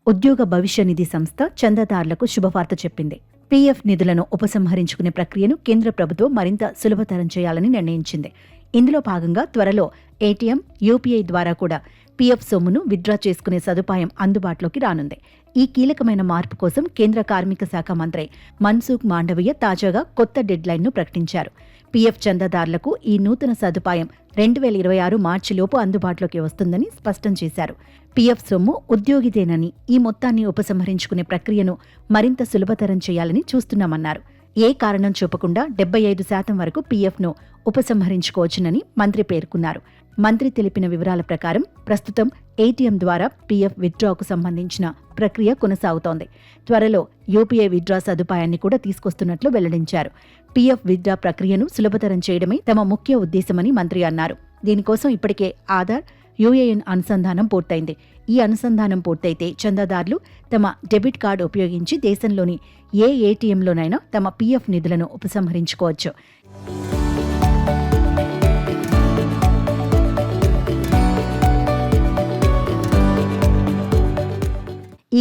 ఉద్యోగ భవిష్య నిధి సంస్థ చందాదారులకు శుభవార్త చెప్పింది. పీఎఫ్ నిధులను ఉపసంహరించుకునే ప్రక్రియను కేంద్ర ప్రభుత్వం మరింత సులభతరం చేయాలని నిర్ణయించింది. ఇందులో భాగంగా త్వరలో ఏటీఎం, యూపీఐ ద్వారా కూడా పీఎఫ్ సొమ్మును విత్డ్రా చేసుకునే సదుపాయం అందుబాటులోకి రానుంది. ఈ కీలకమైన మార్పు కోసం కేంద్ర కార్మిక శాఖ మంత్రి మన్సుఖ్ మాండవీయ తాజాగా కొత్త డెడ్లైన్ను ప్రకటించారు. పీఎఫ్ చందాదారులకు ఈ నూతన సదుపాయం 2026 మార్చిలోపు అందుబాటులోకి వస్తుందని స్పష్టం చేశారు. పీఎఫ్ సొమ్ము ఉద్యోగిదేనని, ఈ మొత్తాన్ని ఉపసంహరించుకునే ప్రక్రియను మరింత సులభతరం చేయాలని చూస్తున్నామన్నారు. ఏ కారణం చూపకుండా 75% వరకు పీఎఫ్ను ఉపసంహరించుకోవచ్చునని మంత్రి పేర్కొన్నారు. మంత్రి తెలిపిన వివరాల ప్రకారం ప్రస్తుతం ఏటీఎం ద్వారా పీఎఫ్ విత్డ్రాకు సంబంధించిన ప్రక్రియ కొనసాగుతోంది. త్వరలో యూపీఐ విత్డ్రా సదుపాయాన్ని కూడా తీసుకొస్తున్నట్లు వెల్లడించారు. పీఎఫ్ విత్డ్రా ప్రక్రియను సులభతరం చేయడమే తమ ముఖ్య ఉద్దేశమని మంత్రి అన్నారు. దీనికోసం ఇప్పటికే ఆధార్, యూఏఎన్ అనుసంధానం పూర్తయింది. ఈ అనుసంధానం పూర్తయితే చందాదారులు తమ డెబిట్ కార్డు ఉపయోగించి దేశంలోని ఏ ఏటీఎంలోనైనా తమ పీఎఫ్ నిధులను ఉపసంహరించుకోవచ్చు.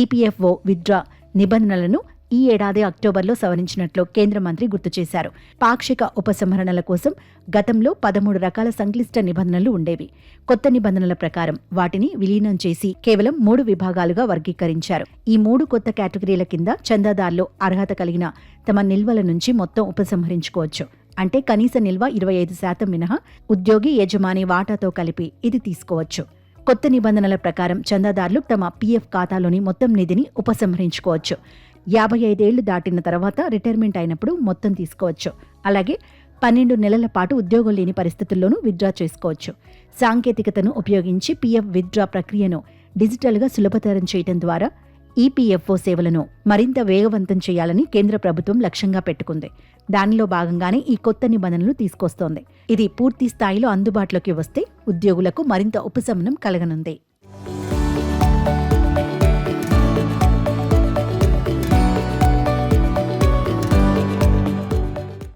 ఈపీఎఫ్ఓ విత్డ్రా నిబంధనలను ఈ ఏడాది అక్టోబర్లో సవరించినట్లు కేంద్ర మంత్రి గుర్తు చేశారు. పాక్షిక ఉపసంహరణల కోసం గతంలో 13 రకాల సంక్లిష్ట నిబంధనలు ఉండేవి. కొత్త నిబంధనల ప్రకారం వాటిని విలీనం చేసి కేవలం 3 విభాగాలుగా వర్గీకరించారు. ఈ 3 కొత్త కేటగిరీల కింద చందాదారులు అర్హత కలిగిన తమ నిల్వల నుంచి మొత్తం ఉపసంహరించుకోవచ్చు. అంటే కనీస నిల్వ 25% మినహా ఉద్యోగి, యజమాని వాటాతో కలిపి ఇది తీసుకోవచ్చు. కొత్త నిబంధనల ప్రకారం చందాదారులు తమ పీఎఫ్ ఖాతాలోని మొత్తం నిధిని ఉపసంహరించుకోవచ్చు. 55 ఏళ్లు దాటిన తర్వాత రిటైర్మెంట్ అయినప్పుడు మొత్తం తీసుకోవచ్చు. అలాగే 12 నెలల పాటు ఉద్యోగం లేని పరిస్థితుల్లోనూ విత్డ్రా చేసుకోవచ్చు. సాంకేతికతను ఉపయోగించి పీఎఫ్ విత్డ్రా ప్రక్రియను డిజిటల్గా సులభతరం చేయడం ద్వారా ఈపీఎఫ్ఓ సేవలను మరింత వేగవంతం చేయాలని కేంద్ర ప్రభుత్వం లక్ష్యంగా పెట్టుకుంది. దానిలో భాగంగానే ఈ కొత్త నిబంధనలు తీసుకొస్తోంది. ఇది పూర్తి స్థాయిలో అందుబాటులోకి వస్తే ఉద్యోగులకు మరింత ఉపశమనం కలగనుంది.